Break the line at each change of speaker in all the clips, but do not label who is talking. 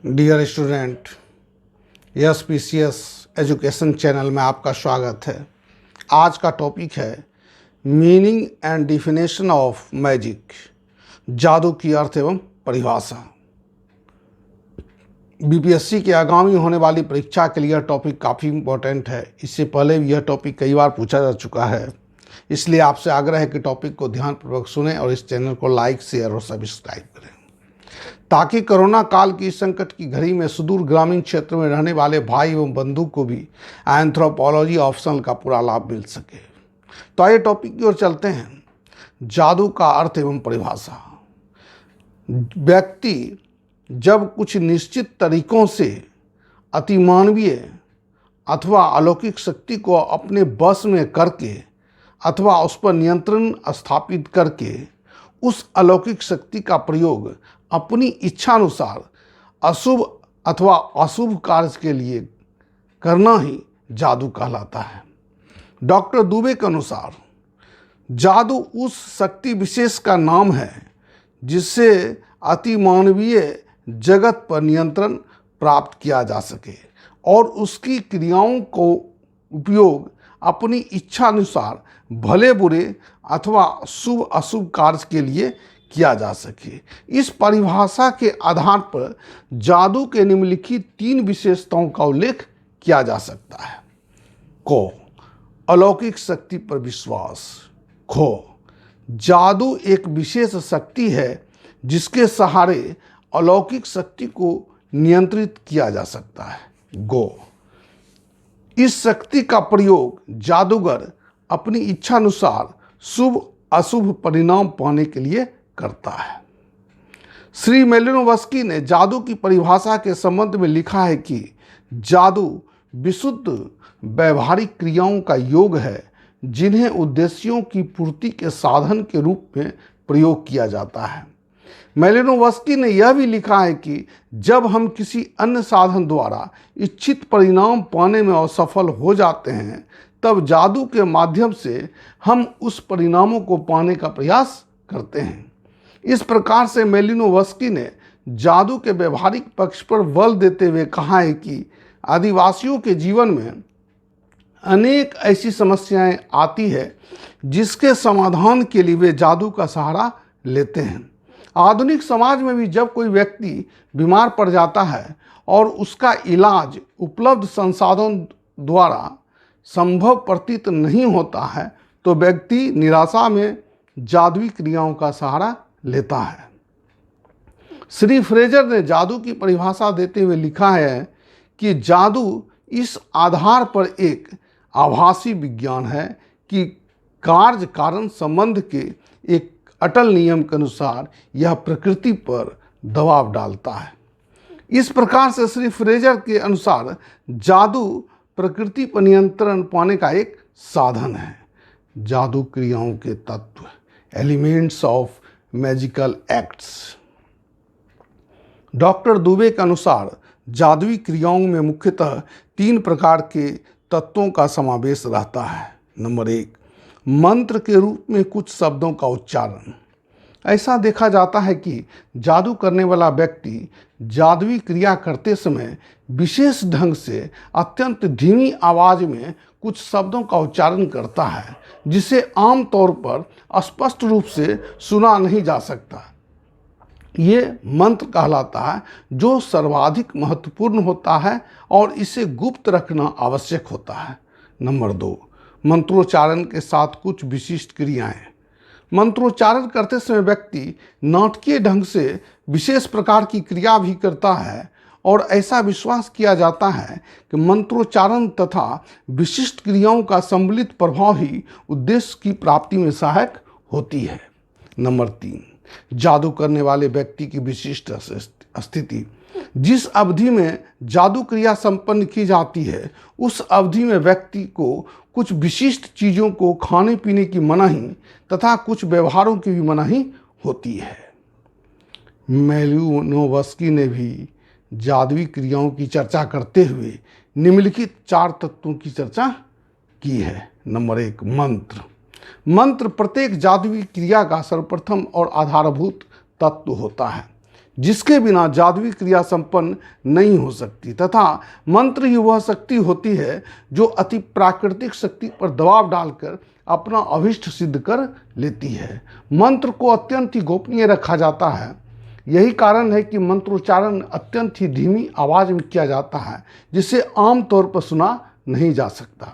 Dear student, SPCS education channel में आपका स्वागत है। आज का टॉपिक है meaning and definition of magic, जादू की अर्थ एवं परिभाषा। BPSC के आगामी होने वाली परीक्षा के लिए यह टॉपिक काफ़ी इम्पोर्टेंट है। इससे पहले भी यह टॉपिक कई बार पूछा जा चुका है, इसलिए आपसे आग्रह है कि टॉपिक को ध्यानपूर्वक सुनें और इस चैनल को लाइक, शेयर और सब्सक्राइब करें, ताकि कोरोना काल की संकट की घड़ी में सुदूर ग्रामीण क्षेत्र में रहने वाले भाई एवं बंधु को भी एंथ्रोपोलॉजी ऑप्शनल का पूरा लाभ मिल सके। तो आइए टॉपिक की ओर चलते हैं। जादू का अर्थ एवं परिभाषा। व्यक्ति जब कुछ निश्चित तरीकों से अतिमानवीय अथवा अलौकिक शक्ति को अपने बस में करके अथवा उस पर नियंत्रण स्थापित करके उस अलौकिक शक्ति का प्रयोग अपनी इच्छानुसार अशुभ अथवा अशुभ कार्य के लिए करना ही जादू कहलाता है। डॉक्टर दुबे के अनुसार जादू उस शक्ति विशेष का नाम है जिससे अतिमानवीय जगत पर नियंत्रण प्राप्त किया जा सके और उसकी क्रियाओं को उपयोग अपनी इच्छानुसार भले बुरे अथवा शुभ अशुभ कार्य के लिए किया जा सके। इस परिभाषा के आधार पर जादू के निम्नलिखित 3 विशेषताओं का उल्लेख किया जा सकता है। को अलौकिक शक्ति पर विश्वास। खो जादू एक विशेष शक्ति है जिसके सहारे अलौकिक शक्ति को नियंत्रित किया जा सकता है। गो इस शक्ति का प्रयोग जादूगर अपनी इच्छानुसार शुभ अशुभ परिणाम पाने के लिए करता है। श्री मेलिनोवस्की ने जादू की परिभाषा के संबंध में लिखा है कि जादू विशुद्ध व्यवहारिक क्रियाओं का योग है जिन्हें उद्देश्यों की पूर्ति के साधन के रूप में प्रयोग किया जाता है। मेलिनोवस्की ने यह भी लिखा है कि जब हम किसी अन्य साधन द्वारा इच्छित परिणाम पाने में असफल हो जाते हैं तब जादू के माध्यम से हम उस परिणामों को पाने का प्रयास करते हैं। इस प्रकार से मेलिनोवस्की ने जादू के व्यवहारिक पक्ष पर बल देते हुए कहा है कि आदिवासियों के जीवन में अनेक ऐसी समस्याएं आती है जिसके समाधान के लिए वे जादू का सहारा लेते हैं। आधुनिक समाज में भी जब कोई व्यक्ति बीमार पड़ जाता है और उसका इलाज उपलब्ध संसाधन द्वारा संभव प्रतीत नहीं होता है तो व्यक्ति निराशा में जादुई क्रियाओं का सहारा लेता है। श्री फ्रेजर ने जादू की परिभाषा देते हुए लिखा है कि जादू इस आधार पर एक आभासी विज्ञान है कि कार्य कारण संबंध के एक अटल नियम के अनुसार यह प्रकृति पर दबाव डालता है। इस प्रकार से श्री फ्रेजर के अनुसार जादू प्रकृति पर नियंत्रण पाने का एक साधन है। जादू क्रियाओं के तत्व, elements of magical acts. Doctor Dubey के अनुसार जादुई क्रियाओं में मुख्यतः 3 प्रकार के तत्वों का समावेश रहता है। नंबर 1, मंत्र के रूप में कुछ शब्दों का उच्चारण। ऐसा देखा जाता है कि जादू करने वाला व्यक्ति जादुई क्रिया करते समय विशेष ढंग से अत्यंत धीमी आवाज़ में कुछ शब्दों का उच्चारण करता है जिसे आमतौर पर स्पष्ट रूप से सुना नहीं जा सकता। ये मंत्र कहलाता है जो सर्वाधिक महत्वपूर्ण होता है और इसे गुप्त रखना आवश्यक होता है। नंबर 2, मंत्रोच्चारण के साथ कुछ विशिष्ट क्रियाएं। मंत्रोच्चारण करते समय व्यक्ति नाटकीय ढंग से विशेष प्रकार की क्रिया भी करता है और ऐसा विश्वास किया जाता है कि मंत्रोच्चारण तथा विशिष्ट क्रियाओं का सम्मिलित प्रभाव ही उद्देश्य की प्राप्ति में सहायक होती है। नंबर 3, जादू करने वाले व्यक्ति की विशिष्ट स्थिति। जिस अवधि में जादू क्रिया संपन्न की जाती है उस अवधि में व्यक्ति को कुछ विशिष्ट चीज़ों को खाने पीने की मनाही तथा कुछ व्यवहारों की भी मनाही होती है। मेलिनोवस्की ने भी जादुई क्रियाओं की चर्चा करते हुए निम्नलिखित 4 तत्वों की चर्चा की है। नंबर 1, मंत्र। मंत्र प्रत्येक जादुई क्रिया का सर्वप्रथम और आधारभूत तत्व होता है। जिसके बिना जादुई क्रिया संपन्न नहीं हो सकती, तथा मंत्र ही वह शक्ति होती है जो अति प्राकृतिक शक्ति पर दबाव डालकर अपना अभिष्ट सिद्ध कर लेती है। मंत्र को अत्यंत ही गोपनीय रखा जाता है। यही कारण है कि मंत्रोच्चारण अत्यंत ही धीमी आवाज में किया जाता है, जिसे आमतौर पर सुना नहीं जा सकता।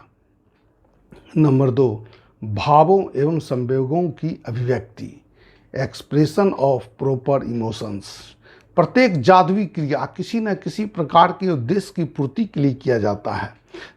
नंबर 2, भावों एवं संवेगों की अभिव्यक्ति, एक्सप्रेशन ऑफ प्रॉपर इमोशंस। प्रत्येक जादुई क्रिया किसी न किसी प्रकार के उद्देश्य की पूर्ति के लिए किया जाता है।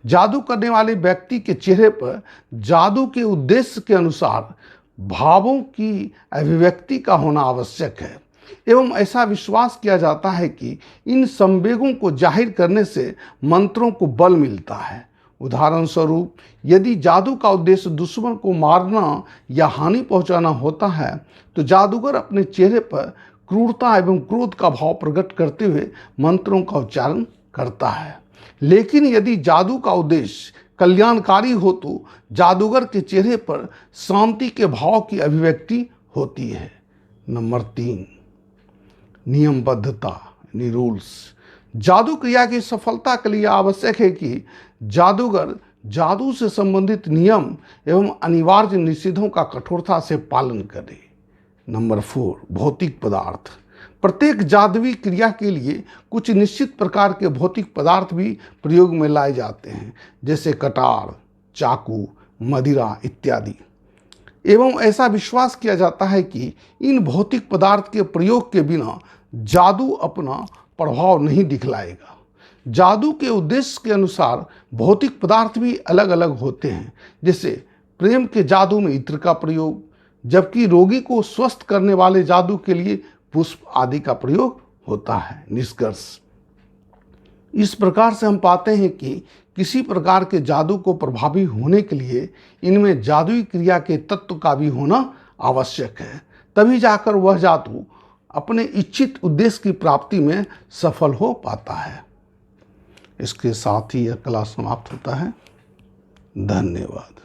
जादू करने वाले व्यक्ति के चेहरे पर जादू के उद्देश्य के अनुसार भावों की अभिव्यक्ति का होना आवश्यक है एवं ऐसा विश्वास किया जाता है कि इन संवेगों को जाहिर करने से मंत्रों को बल मिलता है। उदाहरण स्वरूप, यदि जादू का उद्देश्य दुश्मन को मारना या हानि पहुंचाना होता है तो जादूगर अपने चेहरे पर क्रूरता एवं क्रोध का भाव प्रकट करते हुए मंत्रों का उच्चारण करता है। लेकिन यदि जादू का उद्देश्य कल्याणकारी हो तो जादूगर के चेहरे पर शांति के भाव की अभिव्यक्ति होती है। नंबर 3, नियमबद्धता, रूल्स। जादू क्रिया की सफलता के लिए आवश्यक है कि जादूगर जादू से संबंधित नियम एवं अनिवार्य निषेधों का कठोरता से पालन करे। नंबर 4, भौतिक पदार्थ। प्रत्येक जादुई क्रिया के लिए कुछ निश्चित प्रकार के भौतिक पदार्थ भी प्रयोग में लाए जाते हैं, जैसे कटार, चाकू, मदिरा इत्यादि। एवं ऐसा विश्वास किया जाता है कि इन भौतिक पदार्थ के प्रयोग के बिना जादू अपना प्रभाव नहीं दिखलाएगा। जादू के उद्देश्य के अनुसार भौतिक पदार्थ भी अलग अलग होते हैं, जैसे प्रेम के जादू में इत्र का प्रयोग, जबकि रोगी को स्वस्थ करने वाले जादू के लिए पुष्प आदि का प्रयोग होता है। निष्कर्ष, इस प्रकार से हम पाते हैं कि किसी प्रकार के जादू को प्रभावी होने के लिए इनमें जादुई क्रिया के तत्व का भी होना आवश्यक है, तभी जाकर वह जादू अपने इच्छित उद्देश्य की प्राप्ति में सफल हो पाता है। इसके साथ ही यह क्लास समाप्त होता है। धन्यवाद।